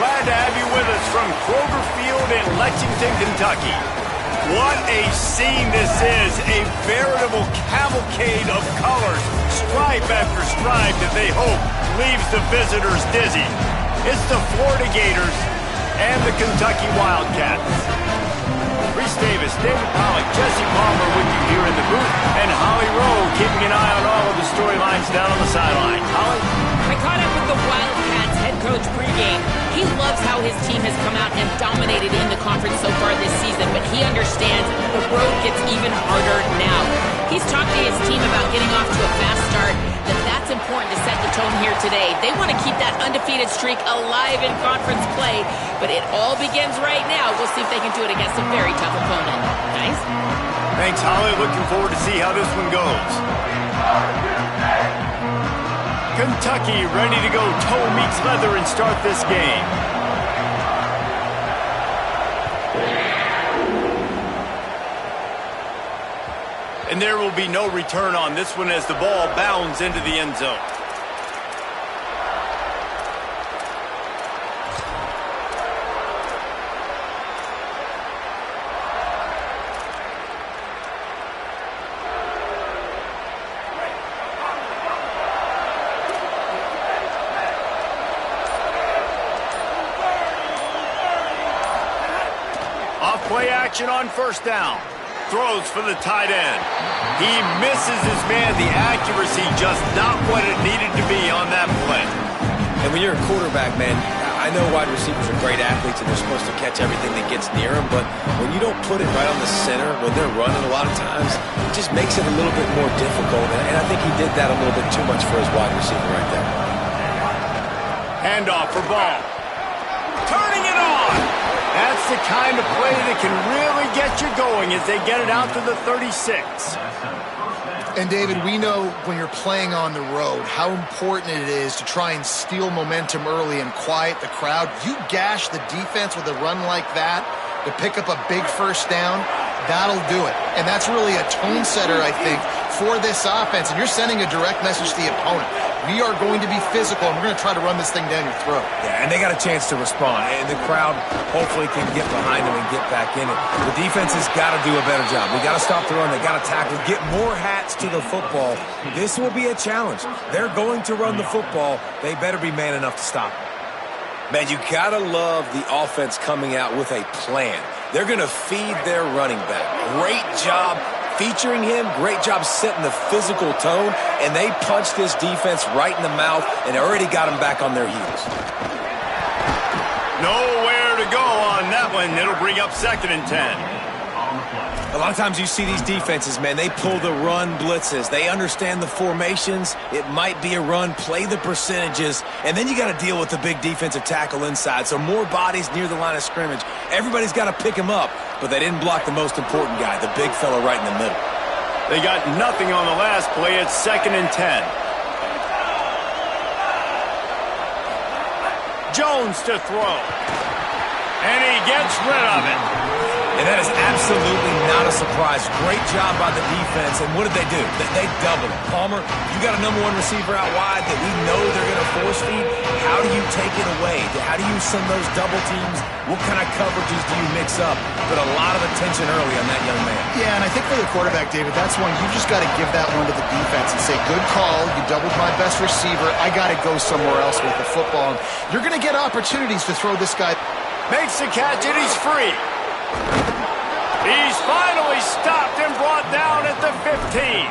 Glad to have you with us from Kroger Field in Lexington, Kentucky. What a scene this is, a veritable cavalcade of colors, stripe after stripe that they hope leaves the visitors dizzy. It's the Florida Gators and the Kentucky Wildcats. Reese Davis, David Pollack, Jesse Palmer with you here in the booth, and Holly Rowe keeping an eye on all of the storylines down on the sideline. Holly? I caught up with the Wildcats head coach pregame. He loves how his team has come out and dominated in the conference so far this season, but he understands the road gets even harder now. He's talked to his team about getting off to a fast start, that's important to set the tone here today. They want to keep that undefeated streak alive in conference play, but it all begins right now. We'll see if they can do it against a very tough opponent. Nice? Thanks, Holly. Looking forward to see how this one goes. Kentucky ready to go toe meets leather and start this game. And there will be no return on this one as the ball bounds into the end zone. Off play action on first down. Throws for the tight end. He misses his man. The accuracy just not what it needed to be on that play. And when you're a quarterback, man, I know wide receivers are great athletes and they're supposed to catch everything that gets near them, but when you don't put it right on the center, when they're running a lot of times, it just makes it a little bit more difficult. And I think he did that a little bit too much for his wide receiver right there. Handoff for Ball. Turning it on. That's the kind of play that can really get you going as they get it out to the 36. And, David, we know when you're playing on the road how important it is to try and steal momentum early and quiet the crowd. You gash the defense with a run like that to pick up a big first down, that'll do it. And that's really a tone setter, I think, for this offense. And you're sending a direct message to the opponent. We are going to be physical, and we're going to try to run this thing down your throat. Yeah, and they got a chance to respond, and the crowd hopefully can get behind them and get back in it. The defense has got to do a better job. We got to stop the run. They got to tackle, get more hats to the football. This will be a challenge. They're going to run the football. They better be man enough to stop it. Man, you got to love the offense coming out with a plan. They're going to feed their running back. Great job featuring him, great job setting the physical tone, and they punched this defense right in the mouth and already got them back on their heels. Nowhere to go on that one. It'll bring up 2nd and 10. A lot of times you see these defenses, man, they pull the run blitzes. They understand the formations. It might be a run, play the percentages, and then you got to deal with the big defensive tackle inside. So more bodies near the line of scrimmage. Everybody's got to pick him up, but they didn't block the most important guy, the big fella right in the middle. They got nothing on the last play. It's 2nd and 10. Jones to throw. And he gets rid of it. And that is absolutely not a surprise. Great job by the defense. And what did they do? They doubled it. Palmer, you got a number one receiver out wide that we know they're going to force feed. How do you take it away? How do you send those double teams? What kind of coverages do you mix up? Put a lot of attention early on that young man. Yeah, and I think for the quarterback, David, that's one you just got to give that one to the defense and say, good call. You doubled my best receiver. I got to go somewhere else with the football. You're going to get opportunities to throw this guy. Makes the catch, and he's free. He's finally stopped and brought down at the 15.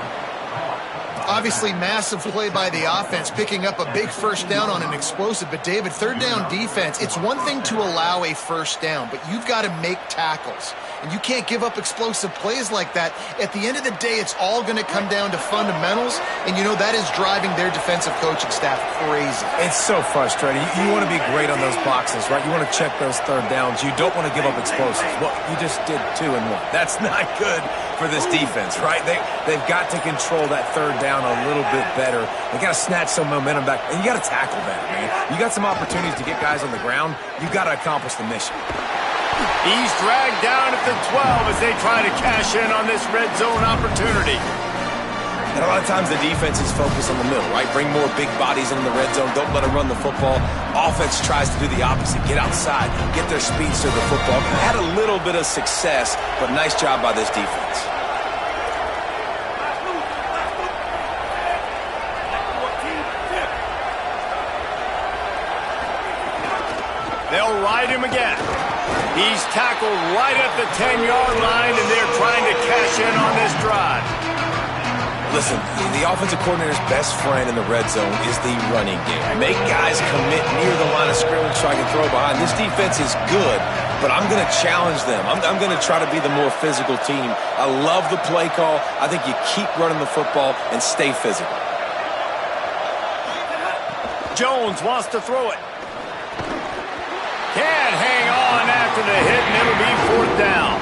Obviously, massive play by the offense, picking up a big first down on an explosive. But, David, third down defense, it's one thing to allow a first down, but you've got to make tackles. And you can't give up explosive plays like that. At the end of the day, it's all going to come down to fundamentals, and you know that is driving their defensive coaching staff crazy. It's so frustrating. You want to be great on those boxes, right? You want to check those third downs. You don't want to give up explosives. Well, you just did 2 and 1. That's not good for this defense, right? They've got to control that third down a little bit better. They got to snatch some momentum back, and you got to tackle that, man. You got some opportunities to get guys on the ground. You got to accomplish the mission. He's dragged down at the 12 as they try to cash in on this red zone opportunity. And a lot of times the defense is focused on the middle, right? Bring more big bodies into the red zone. Don't let them run the football. Offense tries to do the opposite. Get outside. Get their speeds to the football. Had a little bit of success, but nice job by this defense. They'll ride him again. He's tackled right at the 10-yard line, and they're trying to cash in on this drive. Listen, the offensive coordinator's best friend in the red zone is the running game. Make guys commit near the line of scrimmage so I can throw behind. This defense is good, but I'm going to challenge them. I'm going to try to be the more physical team. I love the play call. I think you keep running the football and stay physical. Jones wants to throw it. Can't hang on after the hit, and it'll be 4th down.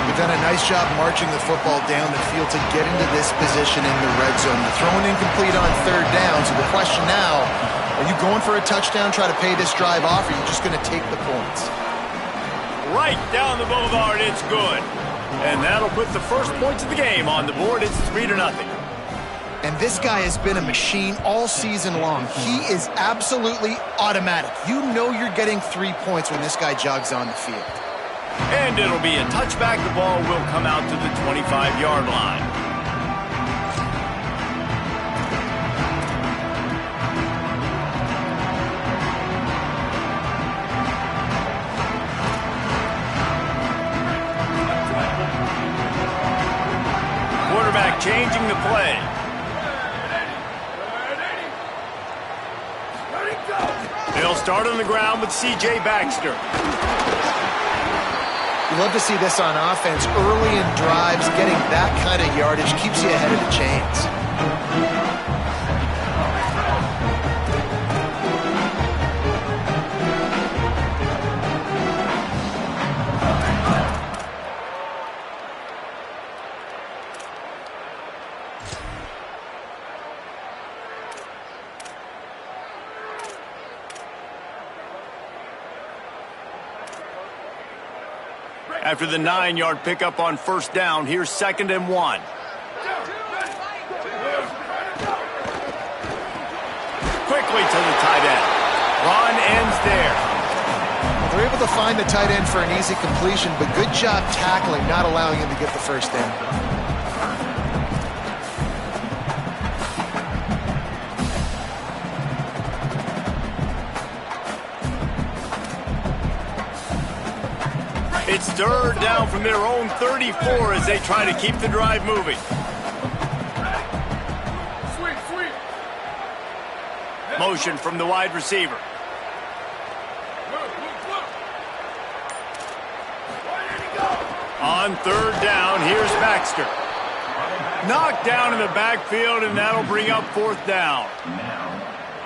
You've done a nice job marching the football down the field to get into this position in the red zone. You're throwing incomplete on 3rd down, so the question now, are you going for a touchdown, try to pay this drive off, or are you just going to take the points? Right down the boulevard, it's good. And that'll put the first points of the game on the board. It's 3-0. And this guy has been a machine all season long. He is absolutely automatic. You know you're getting 3 points when this guy jogs on the field. And it'll be a touchback. The ball will come out to the 25-yard line. Quarterback changing the play. They'll start on the ground with C.J. Baxter. You love to see this on offense. Early in drives, getting that kind of yardage keeps you ahead of the chains. After the 9-yard pickup on 1st down, here's 2nd and 1. Quickly to the tight end. Run ends there. They're able to find the tight end for an easy completion, but good job tackling, not allowing him to get the first down. It's 3rd down from their own 34 as they try to keep the drive moving. Motion from the wide receiver. On 3rd down, here's Baxter. Knocked down in the backfield, and that'll bring up 4th down.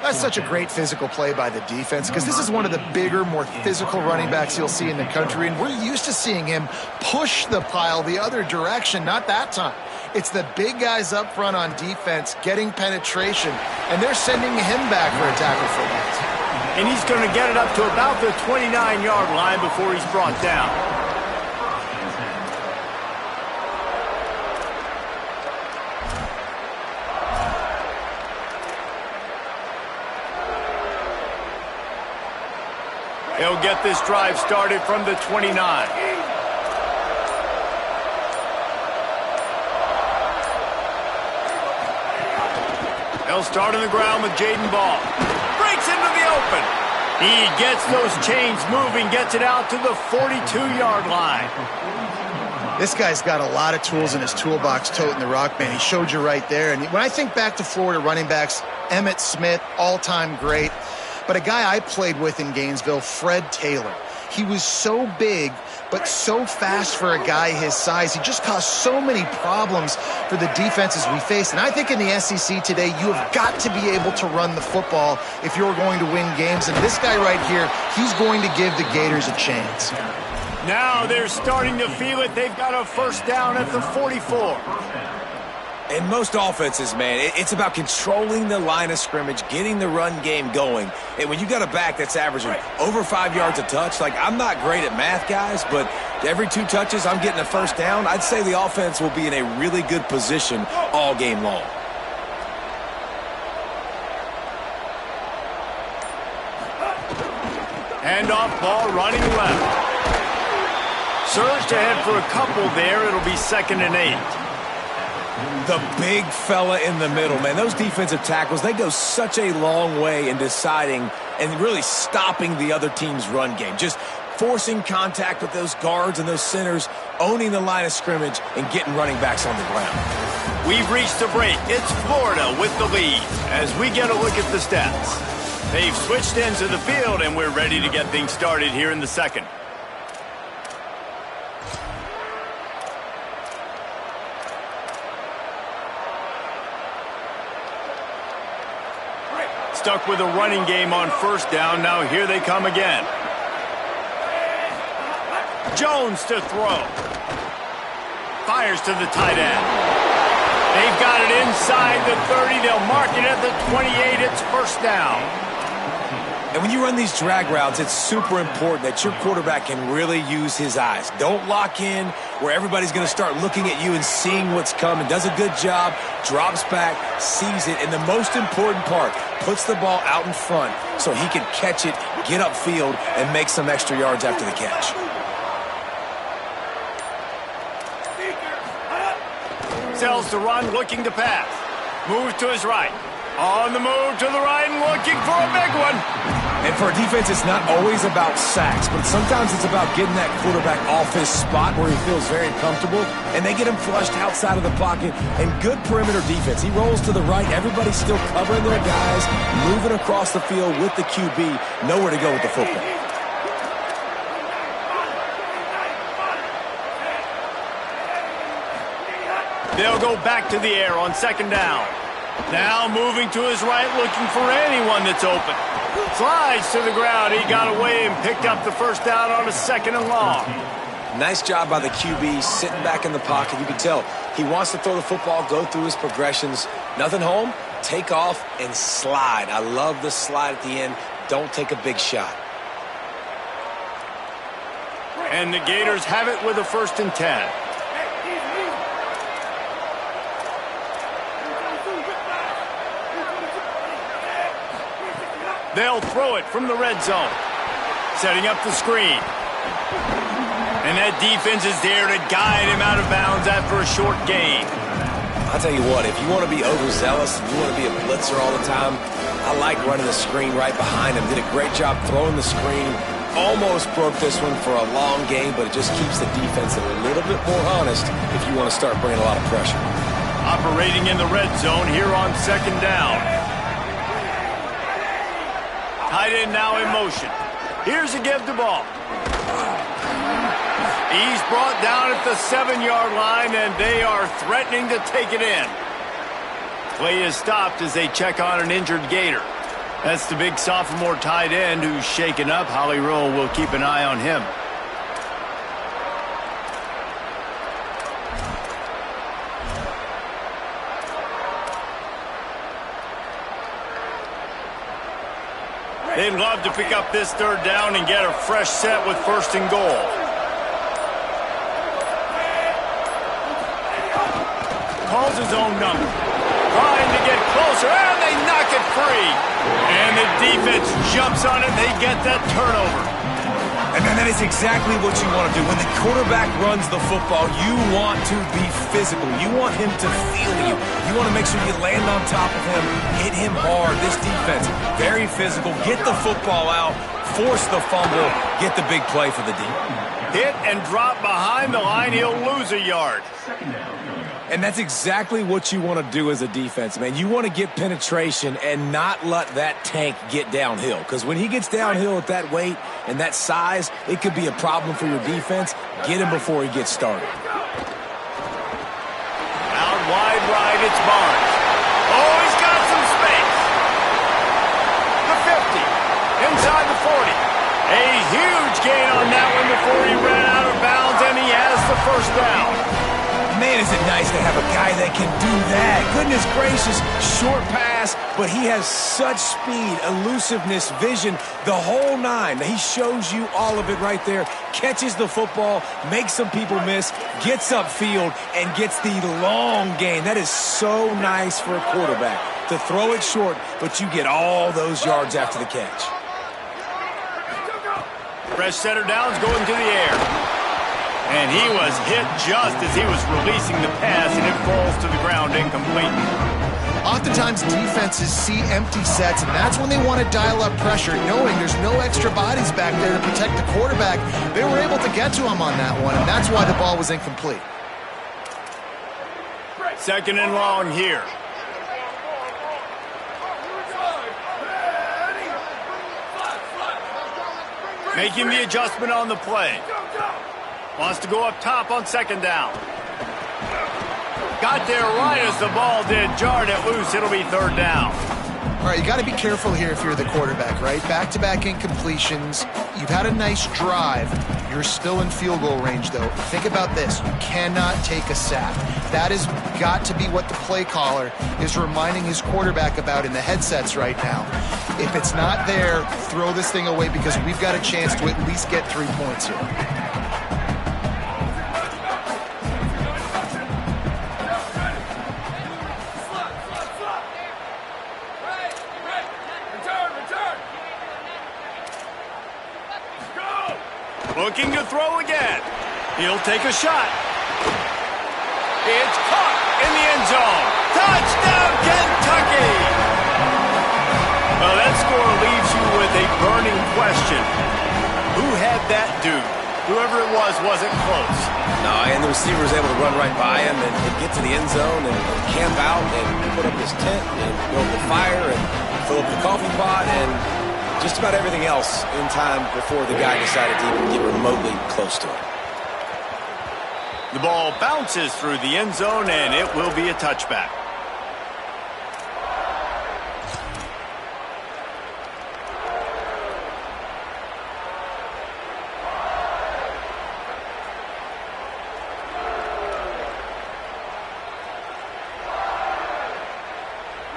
That's such a great physical play by the defense because this is one of the bigger, more physical running backs you'll see in the country, and we're used to seeing him push the pile the other direction, not that time. It's the big guys up front on defense getting penetration, and they're sending him back for a tackle for loss. And he's going to get it up to about the 29-yard line before he's brought down. He'll get this drive started from the 29. He'll start on the ground with Jaden Ball. Breaks into the open. He gets those chains moving, gets it out to the 42-yard line. This guy's got a lot of tools in his toolbox toting the rock, man. He showed you right there. And when I think back to Florida running backs, Emmitt Smith, all-time great. But a guy I played with in Gainesville, Fred Taylor. He was so big, but so fast for a guy his size. He just caused so many problems for the defenses we face. And I think in the SEC today, you have got to be able to run the football if you're going to win games. And this guy right here, he's going to give the Gators a chance. Now they're starting to feel it. They've got a 1st down at the 44. In most offenses, man, it's about controlling the line of scrimmage, getting the run game going. And when you got a back that's averaging over 5 yards a touch, like I'm not great at math, guys, but every 2 touches I'm getting a 1st down, I'd say the offense will be in a really good position all game long. Handoff ball running left. Surged ahead for a couple there. It'll be 2nd and 8. The big fella in the middle, man. Those defensive tackles, they go such a long way in deciding and really stopping the other team's run game. Just forcing contact with those guards and those centers, owning the line of scrimmage, and getting running backs on the ground. We've reached the break. It's Florida with the lead as we get a look at the stats. They've switched into the field, and we're ready to get things started here in the second. Stuck with a running game on 1st down. Now here they come again. Jones to throw. Fires to the tight end. They've got it inside the 30. They'll mark it at the 28. It's 1st down. And when you run these drag routes, it's super important that your quarterback can really use his eyes. Don't lock in where everybody's going to start looking at you and seeing what's coming. Does a good job, drops back, sees it, and the most important part, puts the ball out in front so he can catch it, get upfield, and make some extra yards after the catch. Sells to run, looking to pass. Moves to his right. On the move to the right and looking for a big one. And for a defense, it's not always about sacks, but sometimes it's about getting that quarterback off his spot where he feels very comfortable, and they get him flushed outside of the pocket. And good perimeter defense. He rolls to the right. Everybody's still covering their guys, moving across the field with the QB. Nowhere to go with the football. They'll go back to the air on 2nd down. Now moving to his right, looking for anyone that's open. Slides to the ground. He got away and picked up the 1st down on a 2nd and long. Nice job by the QB sitting back in the pocket. You can tell he wants to throw the football, go through his progressions. Nothing home, take off, and slide. I love the slide at the end. Don't take a big shot. And the Gators have it with a 1st and 10. They'll throw it from the red zone. Setting up the screen. And that defense is there to guide him out of bounds after a short gain. I'll tell you what, if you want to be overzealous and you want to be a blitzer all the time, I like running the screen right behind him. Did a great job throwing the screen. Almost broke this one for a long game, but it just keeps the defense a little bit more honest if you want to start bringing a lot of pressure. Operating in the red zone here on 2nd down. Tight end now in motion. Here's a give the ball. He's brought down at the 7-yard line, and they are threatening to take it in. Play is stopped as they check on an injured Gator. That's the big sophomore tight end who's shaken up. Holly Rowe will keep an eye on him. They'd love to pick up this 3rd down and get a fresh set with 1st and goal. Calls his own number. Trying to get closer, and they knock it free. And the defense jumps on it. They get that turnover. And then that is exactly what you want to do. When the quarterback runs the football, you want to be physical. You want him to feel you. You want to make sure you land on top of him, hit him hard. This defense, very physical. Get the football out, force the fumble, get the big play for the D. Hit and drop behind the line. He'll lose a yard. And that's exactly what you want to do as a defense, man. You want to get penetration and not let that tank get downhill. Because when he gets downhill at that weight and that size, it could be a problem for your defense. Get him before he gets started. Out wide right, it's Barnes. Oh, he's got some space. The 50, inside the 40. A huge gain on that one before he ran out of bounds, and he has the 1st down. Man, is it nice to have a guy that can do that. Goodness gracious, short pass, but he has such speed, elusiveness, vision, the whole 9. He shows you all of it right there. Catches the football, makes some people miss, gets upfield, and gets the long gain. That is so nice for a quarterback to throw it short, but you get all those yards after the catch. Fresh setter downs going to the air. And he was hit just as he was releasing the pass, and it falls to the ground incomplete. Oftentimes, defenses see empty sets, and that's when they want to dial up pressure, knowing there's no extra bodies back there to protect the quarterback. They were able to get to him on that one, and that's why the ball was incomplete. Second and long here. Making the adjustment on the play. Wants to go up top on second down. Got there right as the ball did. Jarred it loose. It'll be third down. All right, you got to be careful here if you're the quarterback, right? Back-to-back incompletions. You've had a nice drive. You're still in field goal range, though. Think about this. You cannot take a sack. That has got to be what the play caller is reminding his quarterback about in the headsets right now. If it's not there, throw this thing away because we've got a chance to at least get 3 points here. Looking to throw again. He'll take a shot. It's caught in the end zone. Touchdown, Kentucky! Well, that score leaves you with a burning question. Who had that dude? Whoever it was wasn't close. No, and the receiver was able to run right by him and get to the end zone and camp out and put up his tent and build the fire and fill up the coffee pot and just about everything else in time before the guy decided to even get remotely close to it. The ball bounces through the end zone, and it will be a touchback.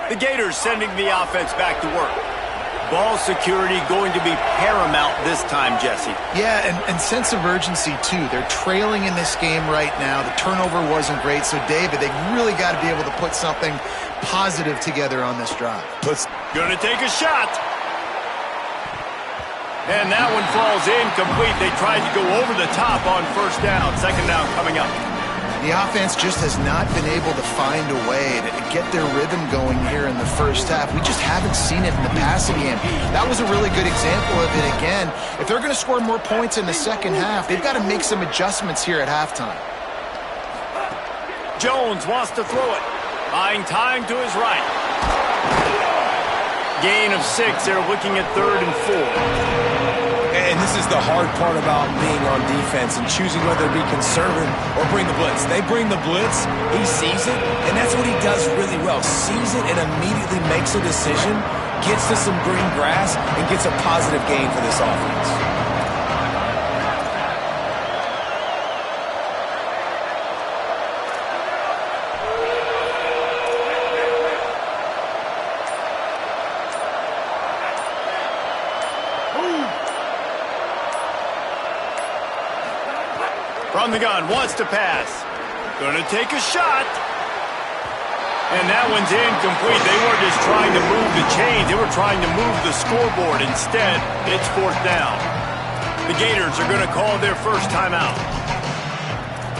The Gators sending the offense back to work. Ball security going to be paramount this time, Jesse. Yeah, and sense of urgency, too. They're trailing in this game right now. The turnover wasn't great. So, David, they really got to be able to put something positive together on this drive. Going to take a shot. And that one falls incomplete. They tried to go over the top on first down. Second down coming up. The offense just has not been able to find a way to get their rhythm going here in the first half. We just haven't seen it in the passing game. That was a really good example of it again. If they're going to score more points in the second half, they've got to make some adjustments here at halftime. Jones wants to throw it. Buying time to his right. Gain of 6. They're looking at 3rd and 4. And this is the hard part about being on defense and choosing whether to be conservative or bring the blitz. They bring the blitz, he sees it, and that's what he does really well. Sees it and immediately makes a decision, gets to some green grass, and gets a positive gain for this offense. From the gun, wants to pass. Gonna take a shot. And that one's incomplete. They weren't just trying to move the chains. They were trying to move the scoreboard. Instead, it's 4th down. The Gators are gonna call their first timeout.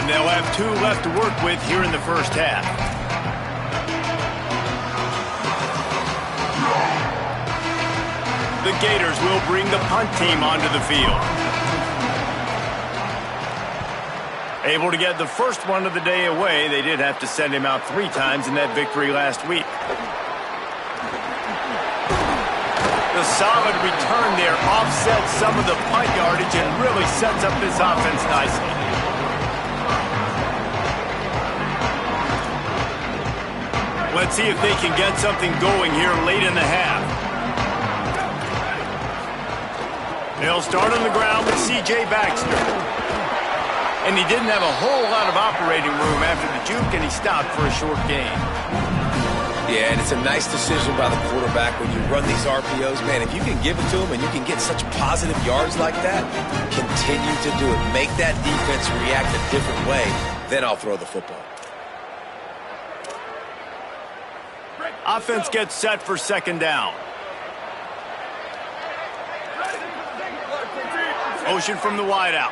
And they'll have 2 left to work with here in the first half. The Gators will bring the punt team onto the field. Able to get the first one of the day away. They did have to send him out 3 times in that victory last week. The solid return there offsets some of the punt yardage and really sets up this offense nicely. Let's see if they can get something going here late in the half. They'll start on the ground with C.J. Baxter. And he didn't have a whole lot of operating room after the juke, and he stopped for a short gain. Yeah, and it's a nice decision by the quarterback when you run these RPOs. Man, if you can give it to him and you can get such positive yards like that, continue to do it. Make that defense react a different way, then I'll throw the football. Offense gets set for second down. Motion from the wideout.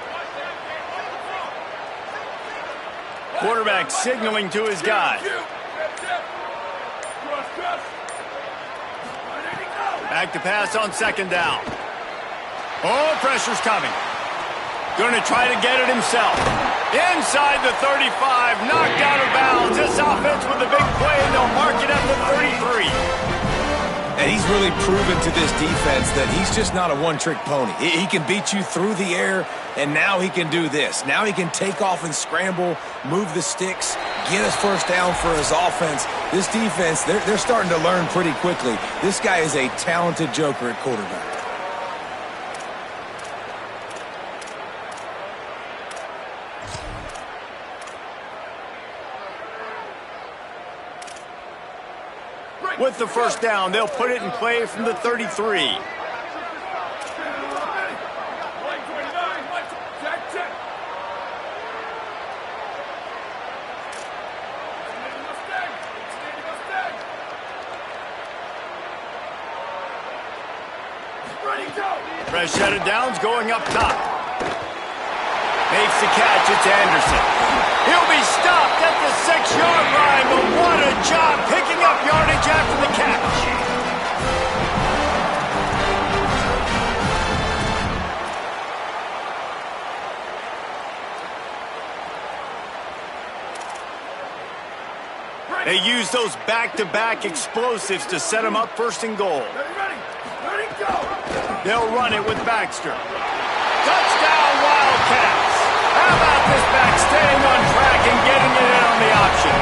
Quarterback signaling to his guy. Back to pass on second down. Oh, pressure's coming. Going to try to get it himself. Inside the 35, knocked out of bounds. This offense with a big play, and they'll mark it at the 33. And he's really proven to this defense that he's just not a one-trick pony. He can beat you through the air, and now he can do this. Now he can take off and scramble, move the sticks, get his first down for his offense. This defense, they're starting to learn pretty quickly. This guy is a talented joker at quarterback. With the first down, they'll put it in play from the 33. Fresh set of downs going up top. Makes the catch, it's Anderson. He'll be stopped at the 6-yard line, but what a job picking up yardage after the catch. They use those back-to-back explosives to set them up first and goal. Ready, go. They'll run it with Baxter. Touchdown, Wildcats. How about this back staying on track and getting it in on the option?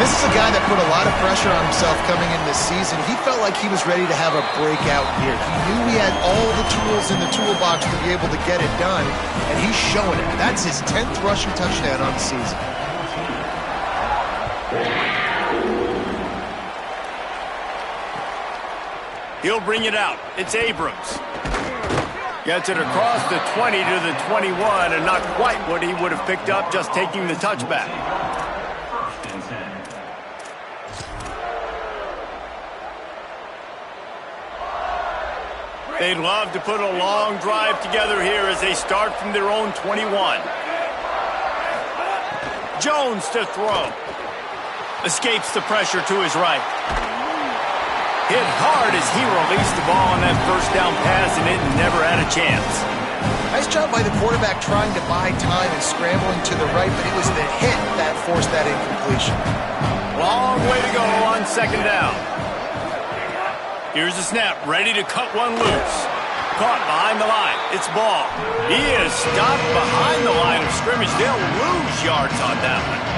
This is a guy that put a lot of pressure on himself coming in this season. He felt like he was ready to have a breakout year. He knew he had all the tools in the toolbox to be able to get it done, and he's showing it. That's his 10th rushing touchdown on the season. He'll bring it out. It's Abrams. Gets it across the 20 to the 21, and not quite what he would have picked up just taking the touchback. They'd love to put a long drive together here as they start from their own 21. Jones to throw. Escapes the pressure to his right. Hit hard as he released the ball on that first down pass, and it never had a chance. Nice job by the quarterback trying to buy time and scrambling to the right, but it was the hit that forced that incompletion. Long way to go on second down. Here's the snap, ready to cut one loose. Caught behind the line. It's Ball. He is stopped behind the line of scrimmage. They'll lose yards on that one.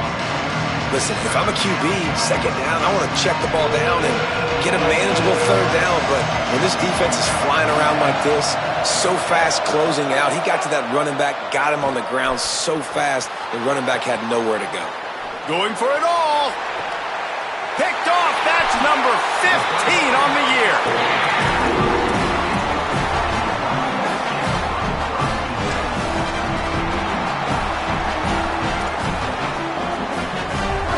Listen, if I'm a QB, second down, I want to check the ball down and get a manageable third down. But when this defense is flying around like this, so fast closing out, he got to that running back, got him on the ground so fast, the running back had nowhere to go. Going for it all. Picked off. That's number 15 on the year.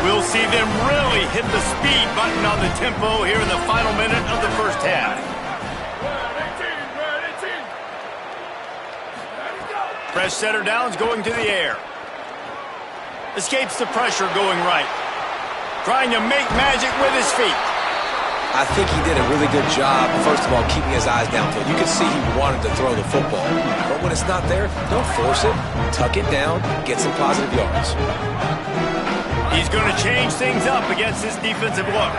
We'll see them really hit the speed button on the tempo here in the final minute of the first half. Fresh setter downs going to the air. Escapes the pressure going right. Trying to make magic with his feet. I think he did a really good job, first of all, keeping his eyes downfield. You could see he wanted to throw the football. But when it's not there, don't force it. Tuck it down, get some positive yards. He's going to change things up against this defensive look.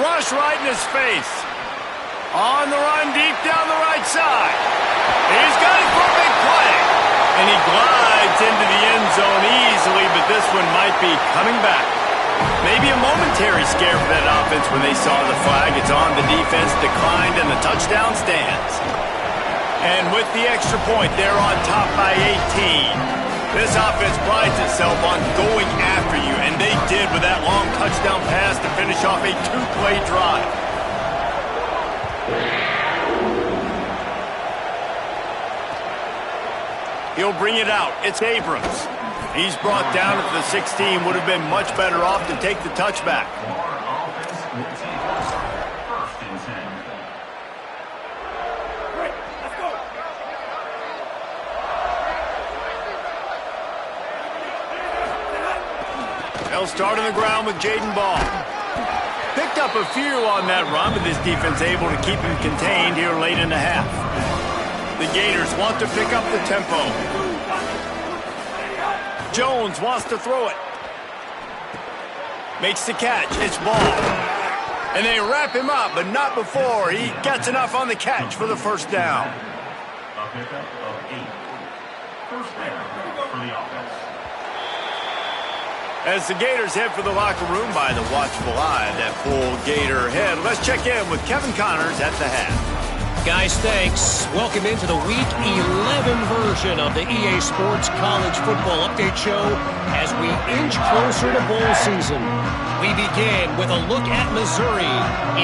Rush right in his face. On the run deep down the right side. He's got it for a big play. And he glides into the end zone easily, but this one might be coming back. Maybe a momentary scare for that offense when they saw the flag. It's on, the defense declined, and the touchdown stands. And with the extra point, they're on top by 18. This offense prides itself on going after you, and they did with that long touchdown pass to finish off a two-play drive. He'll bring it out. It's Abrams. He's brought down at the 16. Would have been much better off to take the touchback. start on the ground with Jaden Ball. Picked up a few on that run, but this defense able to keep him contained here late in the half. The Gators want to pick up the tempo. Jones wants to throw it. Makes the catch. It's Ball. And they wrap him up, but not before he gets enough on the catch for the first down. A pickup of 8. First down for the offense. As the Gators head for the locker room by the watchful eye of that full Gator head, let's check in with Kevin Connors at the half. Guys, thanks. Welcome into the Week 11 version of the EA Sports College Football Update Show as we inch closer to bowl season. We begin with a look at Missouri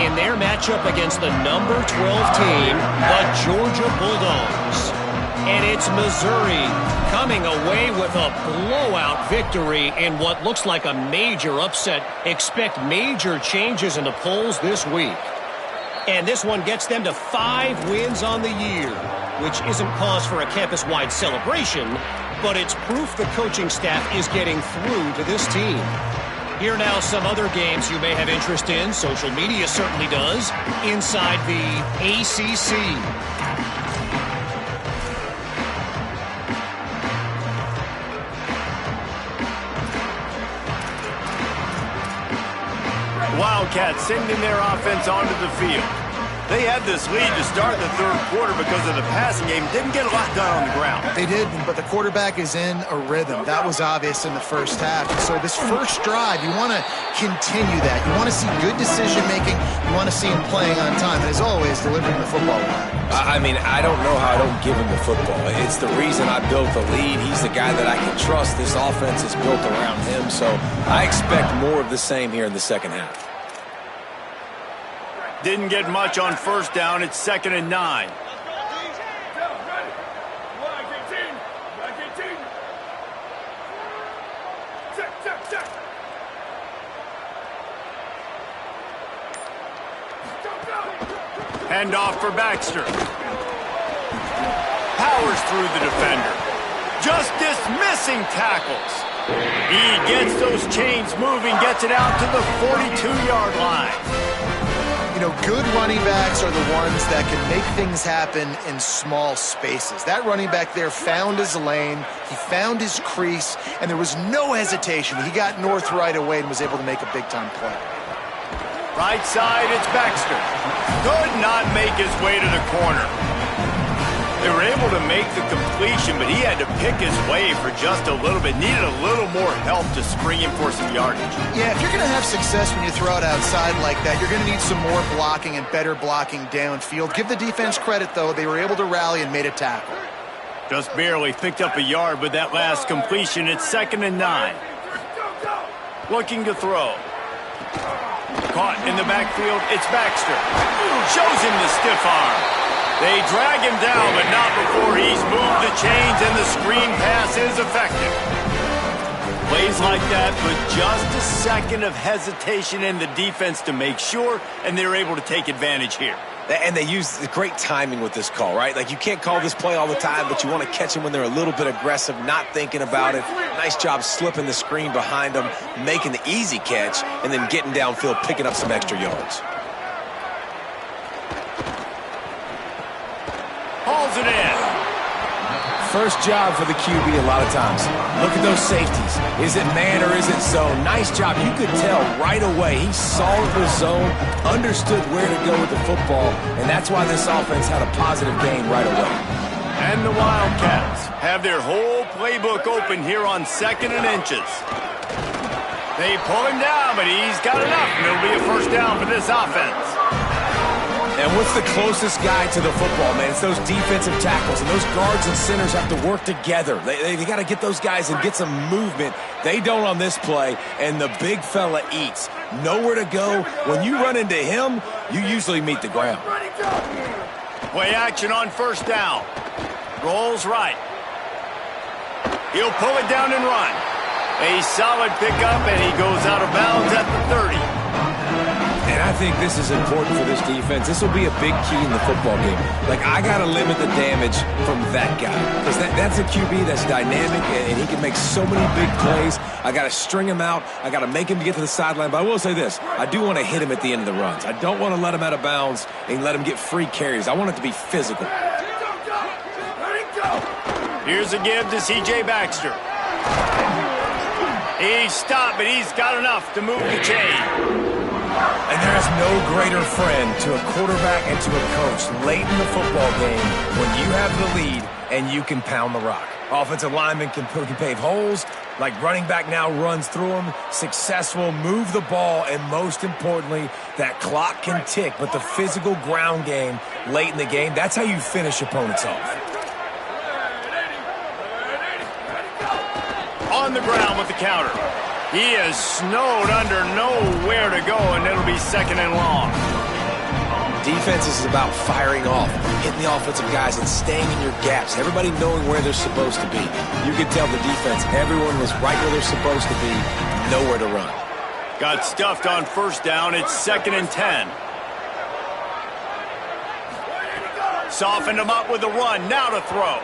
in their matchup against the number 12 team, the Georgia Bulldogs. And it's Missouri coming away with a blowout victory in what looks like a major upset. Expect major changes in the polls this week. And this one gets them to 5 wins on the year, which isn't cause for a campus-wide celebration, but it's proof the coaching staff is getting through to this team. Here now some other games you may have interest in. Social media certainly does. Inside the ACC. Wildcats sending their offense onto the field. They had this lead to start the third quarter because of the passing game. Didn't get a lot done on the ground. They did, but the quarterback is in a rhythm. That was obvious in the first half. So this first drive, you want to continue that. You want to see good decision-making. You want to see him playing on time. And as always, delivering the football. I mean, I don't know how I don't give him the football. It's the reason I built the lead. He's the guy that I can trust. This offense is built around him. So I expect more of the same here in the second half. Didn't get much on first down. It's 2nd and 9. Handoff for Baxter. Powers through the defender. Just dismissing tackles. He gets those chains moving, gets it out to the 42-yard line. You know, good running backs are the ones that can make things happen in small spaces. That running back there found his lane, he found his crease, and there was no hesitation. He got north right away and was able to make a big-time play. Right side, it's Baxter. Could not make his way to the corner. They were able to make the completion, but he had to pick his way for just a little bit. Needed a little more help to spring him for some yardage. Yeah, if you're going to have success when you throw it outside like that, you're going to need some more blocking and better blocking downfield. Give the defense credit, though. They were able to rally and made a tackle. Just barely picked up a yard with that last completion. It's 2nd and 9. Looking to throw. Caught in the backfield, it's Baxter. Shows him the stiff arm. They drag him down, but not before he's moved the chains, and the screen pass is effective. Plays like that with just a second of hesitation in the defense to make sure, and they're able to take advantage here. And they use the great timing with this call, right? Like, you can't call this play all the time, but you want to catch them when they're a little bit aggressive, not thinking about it. Nice job slipping the screen behind them, making the easy catch, and then getting downfield, picking up some extra yards. Hauls it in. First job for the QB a lot of times. Look at those safeties. Is it man or is it zone? Nice job. You could tell right away he saw the zone, understood where to go with the football, and that's why this offense had a positive game right away. And the Wildcats have their whole playbook open here on 2nd and inches. They pull him down, but he's got enough, and it'll be a first down for this offense. And what's the closest guy to the football, man? It's those defensive tackles, and those guards and centers have to work together. They got to get those guys and get some movement. They don't on this play, and the big fella eats. Nowhere to go. When you run into him, you usually meet the ground. Play action on first down. Rolls right. He'll pull it down and run. A solid pickup, and he goes out of bounds at the 30. And I think this is important for this defense. This will be a big key in the football game. Like, I got to limit the damage from that guy. Because that's a QB that's dynamic, and he can make so many big plays. I got to string him out. I got to make him get to the sideline. But I will say this. I do want to hit him at the end of the runs. I don't want to let him out of bounds and let him get free carries. I want it to be physical. Here's a give to C.J. Baxter. He stopped, but he's got enough to move the chain. And there is no greater friend to a quarterback and to a coach late in the football game when you have the lead and you can pound the rock. Offensive linemen can pave holes, like running back now runs through them, successful, move the ball, and most importantly, that clock can tick. But the physical ground game late in the game, that's how you finish opponents off. On the ground with the counter. He is snowed under, nowhere to go, and it'll be 2nd and long. Defense is about firing off, hitting the offensive guys and staying in your gaps. Everybody knowing where they're supposed to be. You could tell the defense, everyone was right where they're supposed to be, nowhere to run. Got stuffed on 1st down. It's 2nd and 10. Softened him up with a run. Now to throw.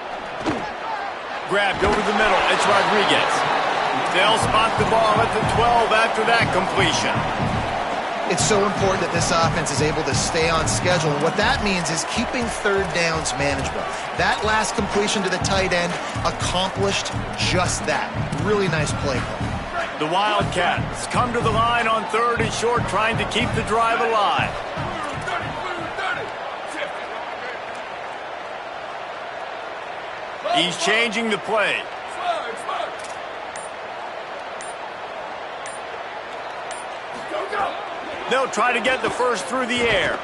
Grabbed over the middle. It's Rodriguez. They'll spot the ball at the 12 after that completion. It's so important that this offense is able to stay on schedule. And what that means is keeping 3rd downs manageable. That last completion to the tight end accomplished just that. Really nice play call. The Wildcats come to the line on 3rd and short, trying to keep the drive alive. He's changing the play. They'll try to get the first through the air.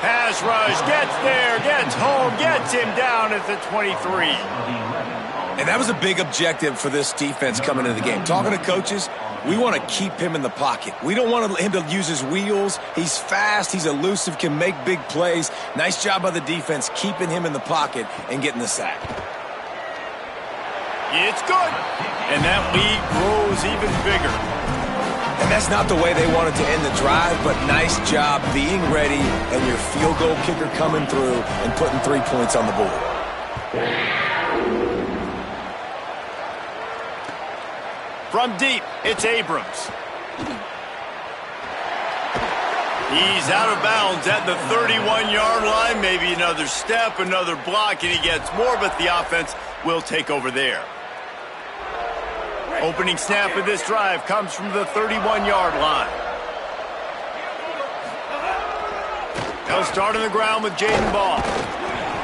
Pass rush, gets there, gets home, gets him down at the 23. And that was a big objective for this defense coming into the game. Talking to coaches, we want to keep him in the pocket. We don't want him to use his wheels. He's fast, he's elusive, can make big plays. Nice job by the defense keeping him in the pocket and getting the sack. It's good. And that lead grows even bigger. And that's not the way they wanted to end the drive, but nice job being ready and your field goal kicker coming through and putting 3 points on the board. From deep, it's Abrams. He's out of bounds at the 31-yard line. Maybe another step, another block, and he gets more, but the offense will take over there. Opening snap of this drive comes from the 31-yard line. They'll start on the ground with Jaden Ball.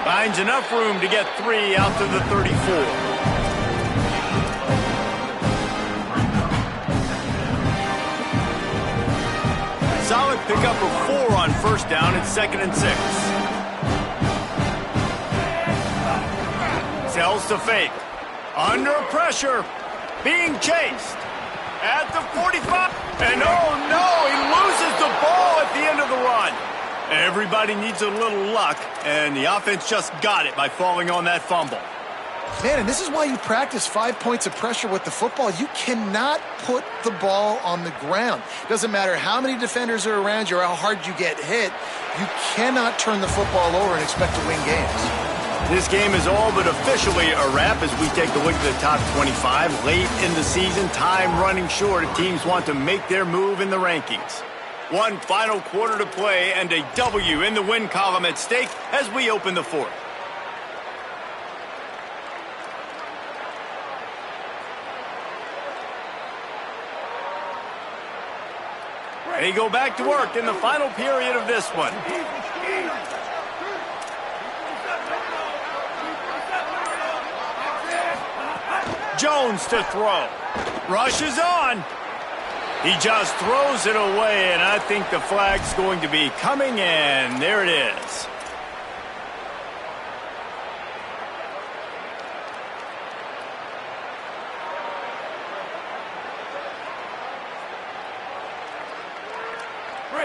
Finds enough room to get 3 out to the 34. Solid pickup of 4 on 1st down. It's 2nd and 6. Sells to fake. Under pressure. Being chased at the 45. And oh no, he loses the ball at the end of the run. Everybody needs a little luck, and the offense just got it by falling on that fumble. Man, and this is why you practice 5 points of pressure with the football. You cannot put the ball on the ground. Doesn't matter how many defenders are around you or how hard you get hit. You cannot turn the football over and expect to win games. This game is all but officially a wrap as we take a look at the top 25. Late in the season, time running short. Teams want to make their move in the rankings. One final quarter to play and a W in the win column at stake as we open the 4th. They go back to work in the final period of this one. Jones to throw. Rushes on. He just throws it away, and I think the flag's going to be coming in. There it is.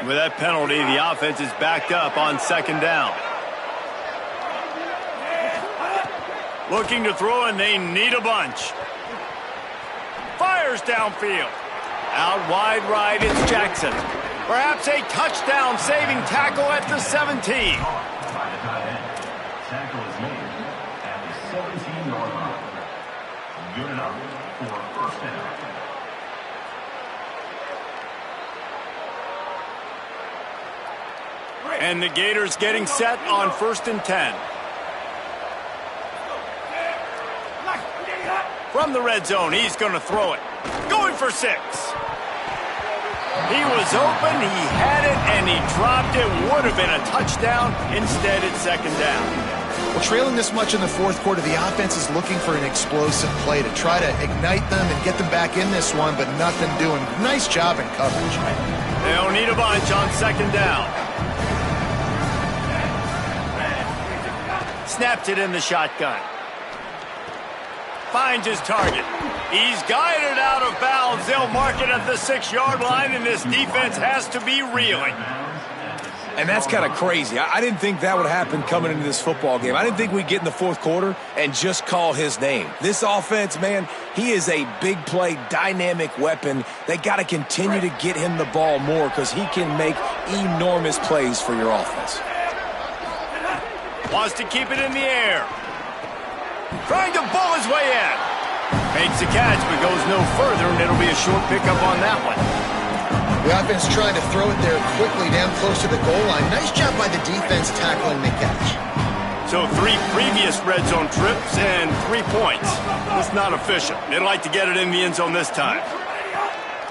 With that penalty, the offense is backed up on 2nd down. Looking to throw, and they need a bunch. Fires downfield. Out wide right, it's Jackson. Perhaps a touchdown-saving tackle at the 17. By the tight end. Tackle is made at the 17-yard line. Good enough for a first down. And the Gators getting set on 1st and 10. From the red zone, he's going to throw it. Going for 6. He was open, he had it, and he dropped it. Would have been a touchdown. Instead, it's 2nd down. Well, trailing this much in the 4th quarter, the offense is looking for an explosive play to try to ignite them and get them back in this one, but nothing doing. Nice job in coverage. They'll need a bunch on 2nd down. Snapped it in the shotgun. Finds his target. He's guided out of bounds. They'll mark it at the 6-yard line, and this defense has to be reeling. And that's kind of crazy. I didn't think that would happen coming into this football game. I didn't think we'd get in the 4th quarter and just call his name. This offense, man, he is a big play, dynamic weapon. They got to continue to get him the ball more because he can make enormous plays for your offense. Wants to keep it in the air. Trying to bull his way in. Makes the catch, but goes no further, and it'll be a short pickup on that one. The offense trying to throw it there quickly down close to the goal line. Nice job by the defense tackling the catch. So 3 previous red zone trips and 3 points. That's not efficient. They'd like to get it in the end zone this time.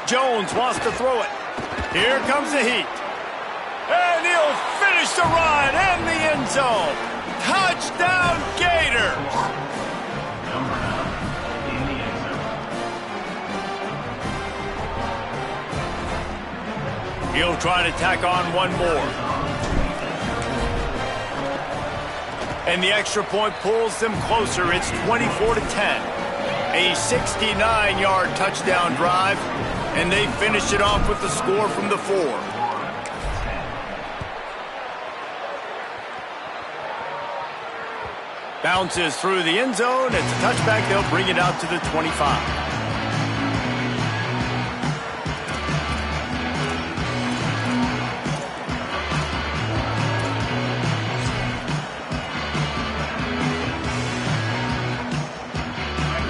Jones wants to throw it. Here comes the heat. And he'll finish the run in the end zone. Touchdown, Gators! Number 9 in the end zone. He'll try to tack on one more. And the extra point pulls them closer. It's 24-10. A 69-yard touchdown drive, and they finish it off with the score from the 4. Bounces through the end zone. It's a touchback. They'll bring it out to the 25.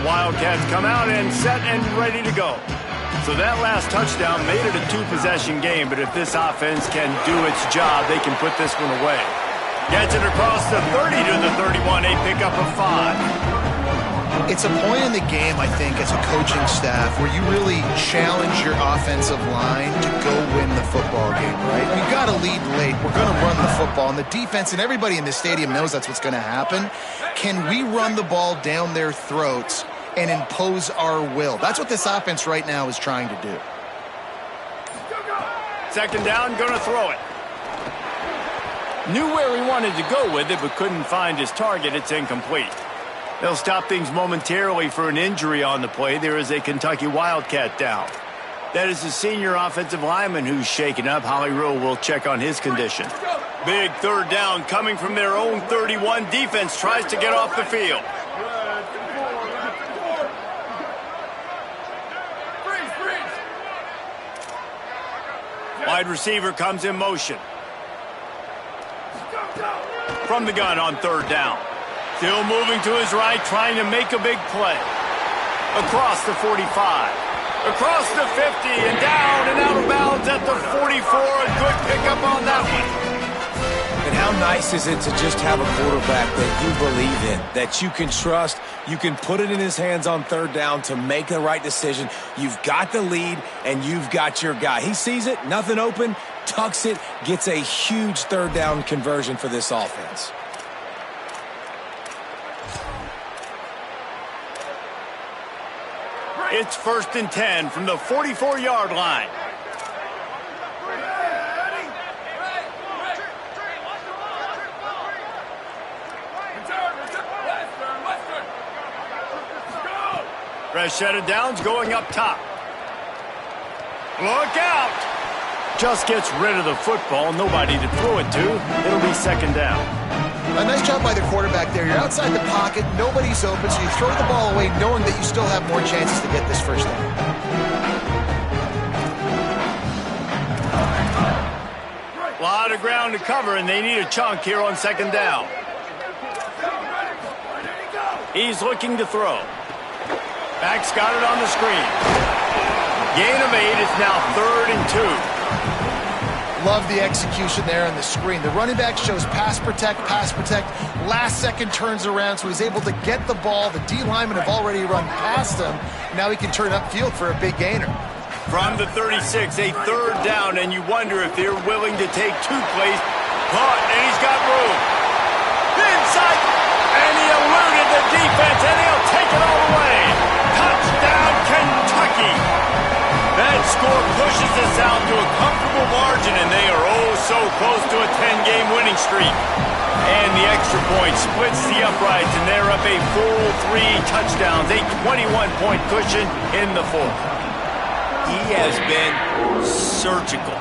Wildcats come out and set and ready to go. So that last touchdown made it a 2-possession game, but if this offense can do its job, they can put this one away. Gets it across the 30 to the 31, a pickup of 5. It's a point in the game, I think, as a coaching staff where you really challenge your offensive line to go win the football game, right? We've got to lead late. We're going to run the football, and the defense and everybody in the stadium knows that's what's going to happen. Can we run the ball down their throats and impose our will? That's what this offense right now is trying to do. 2nd down, going to throw it. Knew where he wanted to go with it, but couldn't find his target. It's incomplete. They'll stop things momentarily for an injury on the play. There is a Kentucky Wildcat down. That is the senior offensive lineman who's shaken up. Holly Rowe will check on his condition. Big 3rd down coming from their own 31. Defense tries to get off the field. Wide receiver comes in motion. From the gun on 3rd down. Still moving to his right, trying to make a big play. Across the 45. Across the 50 and down and out of bounds at the 44. A good pickup on that one. And how nice is it to just have a quarterback that you believe in, that you can trust, you can put it in his hands on 3rd down to make the right decision. You've got the lead, and you've got your guy. He sees it, nothing open, tucks it, gets a huge 3rd down conversion for this offense. It's 1st and 10 from the 44-yard line. Fresh set of downs going up top. Look out! Just gets rid of the football. Nobody to throw it to. It'll be 2nd down. A nice job by the quarterback there. You're outside the pocket. Nobody's open, so you throw the ball away knowing that you still have more chances to get this 1st down. lot of ground to cover, and they need a chunk here on second down. He's looking to throw. Back's got it on the screen. Gain of 8. It's now 3rd and 2. Love the execution there on the screen. The running back shows pass protect. Last second turns around, so he's able to get the ball. The D linemen have already run past him. Now he can turn upfield for a big gainer. From the 36, a 3rd down, and you wonder if they're willing to take 2 plays. Caught, and he's got room. Inside, and he eluded the defense, and he'll take it all the way. Touchdown, Kentucky. That score pushes us out to a comfortable margin, and they are so close to a 10-game winning streak. And the extra point splits the uprights, and they're up a full 3 touchdowns, a 21-point cushion in the 4th. He has been surgical.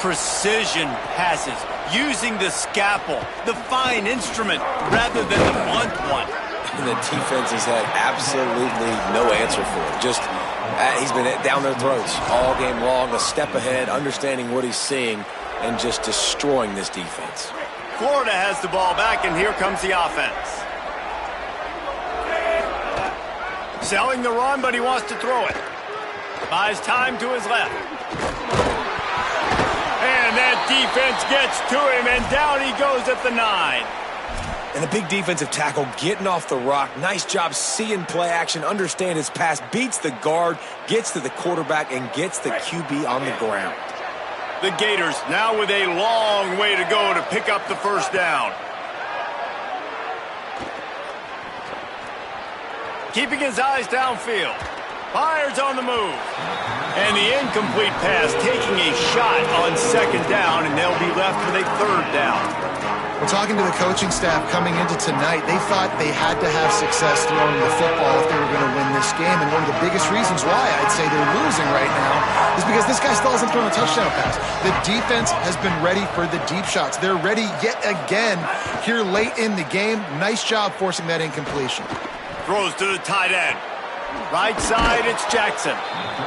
Precision passes, using the scalpel, the fine instrument, rather than the blunt one. And the defense has had absolutely no answer for it. Just he's been down their throats all game long, a step ahead, understanding what he's seeing, and just destroying this defense. Florida has the ball back, and here comes the offense. Selling the run, but he wants to throw it. Buys time to his left. And that defense gets to him, and down he goes at the 9. And a big defensive tackle getting off the rock. Nice job seeing play action, understand his pass, beats the guard, gets to the quarterback, and gets the QB on the ground. The Gators now with a long way to go to pick up the 1st down. Keeping his eyes downfield. Fires on the move. And the incomplete pass taking a shot on 2nd down, and they'll be left with a 3rd down. We're talking to the coaching staff coming into tonight. They thought they had to have success throwing the football if they were going to win this game. And one of the biggest reasons why I'd say they're losing right now is because this guy still hasn't thrown a touchdown pass. The defense has been ready for the deep shots. They're ready yet again here late in the game. Nice job forcing that incompletion. Throws to the tight end. Right side, it's Jackson.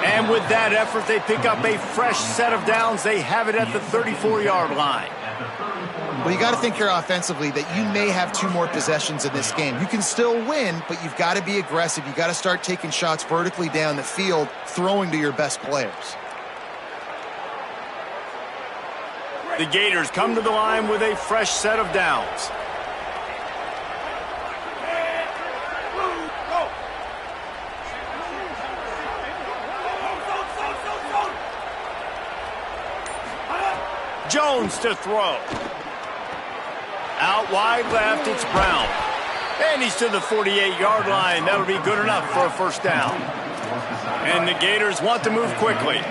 And with that effort, they pick up a fresh set of downs. They have it at the 34-yard line. Well, you got to think here offensively that you may have 2 more possessions in this game. You can still win, but you've got to be aggressive. You've got to start taking shots vertically down the field, throwing to your best players. The Gators come to the line with a fresh set of downs. Jones to throw. Out wide left, it's Brown. And he's to the 48-yard line. That'll be good enough for a 1st down. And the Gators want to move quickly.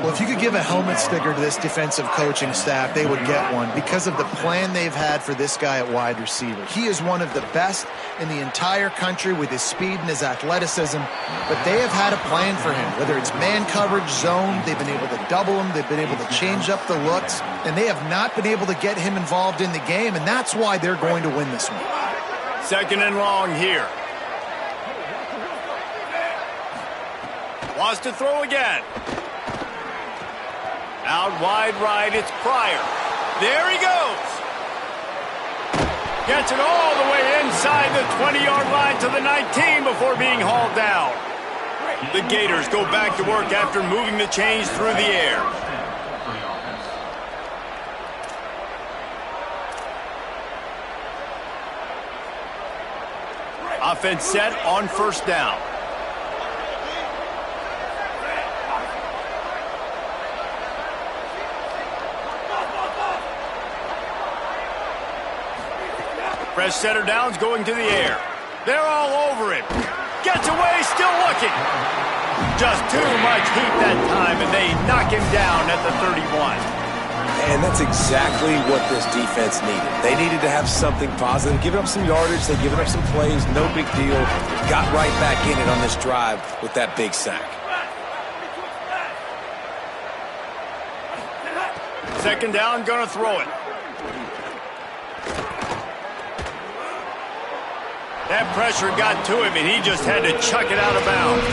Well, if you could give a helmet sticker to this defensive coaching staff, they would get one because of the plan they've had for this guy at wide receiver. He is one of the best in the entire country with his speed and his athleticism, but they have had a plan for him. Whether it's man coverage, zone, they've been able to double him, they've been able to change up the looks, and they have not been able to get him involved in the game, and that's why they're going to win this one. 2nd and long here. Wants to throw again. Out wide right, it's Pryor. There he goes. Gets it all the way inside the 20-yard line to the 19 before being hauled down. The Gators go back to work after moving the chains through the air. Offense set on 1st down. Fresh set of downs going to the air. They're all over him. Gets away, still looking. Just too much heat that time, and they knock him down at the 31. And that's exactly what this defense needed. They needed to have something positive. Giving up some yardage, they given up some plays, no big deal. Got right back in it on this drive with that big sack. 2nd down, gonna throw it. That pressure got to him, and he just had to chuck it out of bounds.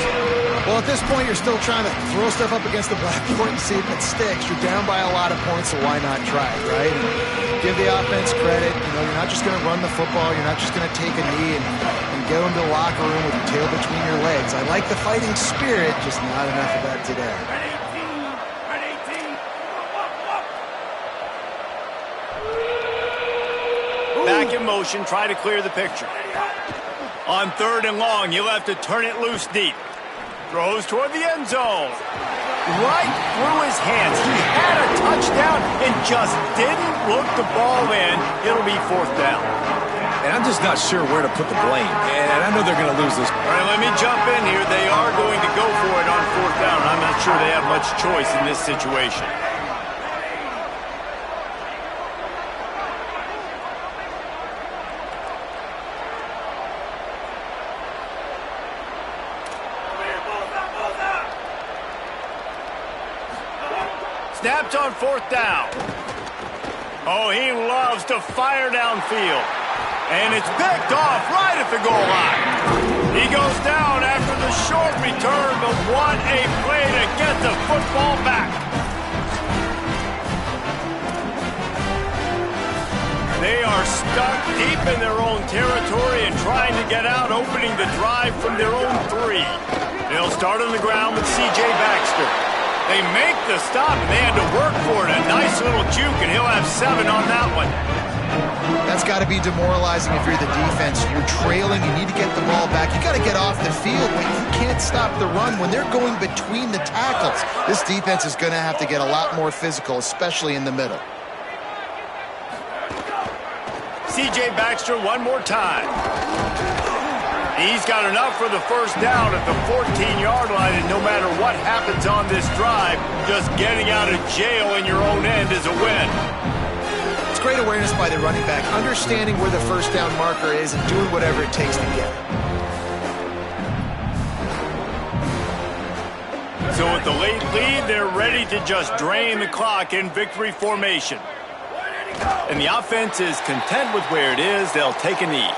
Well, at this point, you're still trying to throw stuff up against the blackboard and see if it sticks. You're down by a lot of points, so why not try it, right? And give the offense credit. You know, you're not just going to run the football. You're not just going to take a knee and go into the locker room with your tail between your legs. I like the fighting spirit, just not enough of that today. Back in motion, try to clear the picture. On 3rd and long, you'll have to turn it loose deep. Throws toward the end zone. Right through his hands. He had a touchdown and just didn't look the ball in. It'll be 4th down. And I'm just not sure where to put the blame. And I know they're going to lose this. All right, let me jump in here. They are going to go for it on 4th down. I'm not sure they have much choice in this situation. Snapped on 4th down. Oh, he loves to fire downfield. And it's picked off right at the goal line. He goes down after the short return, but what a play to get the football back. They are stuck deep in their own territory and trying to get out, opening the drive from their own 3. They'll start on the ground with C.J. Baxter. They make the stop, and they had to work for it. A nice little juke, and he'll have 7 on that one. That's got to be demoralizing if you're the defense. You're trailing. You need to get the ball back. You got to get off the field, but you can't stop the run when they're going between the tackles. This defense is going to have to get a lot more physical, especially in the middle. C.J. Baxter one more time. He's got enough for the 1st down at the 14-yard line, and no matter what happens on this drive, just getting out of jail in your own end is a win. It's great awareness by the running back, understanding where the 1st down marker is and doing whatever it takes to get it. So with the late lead, they're ready to just drain the clock in victory formation. And the offense is content with where it is. They'll take a knee.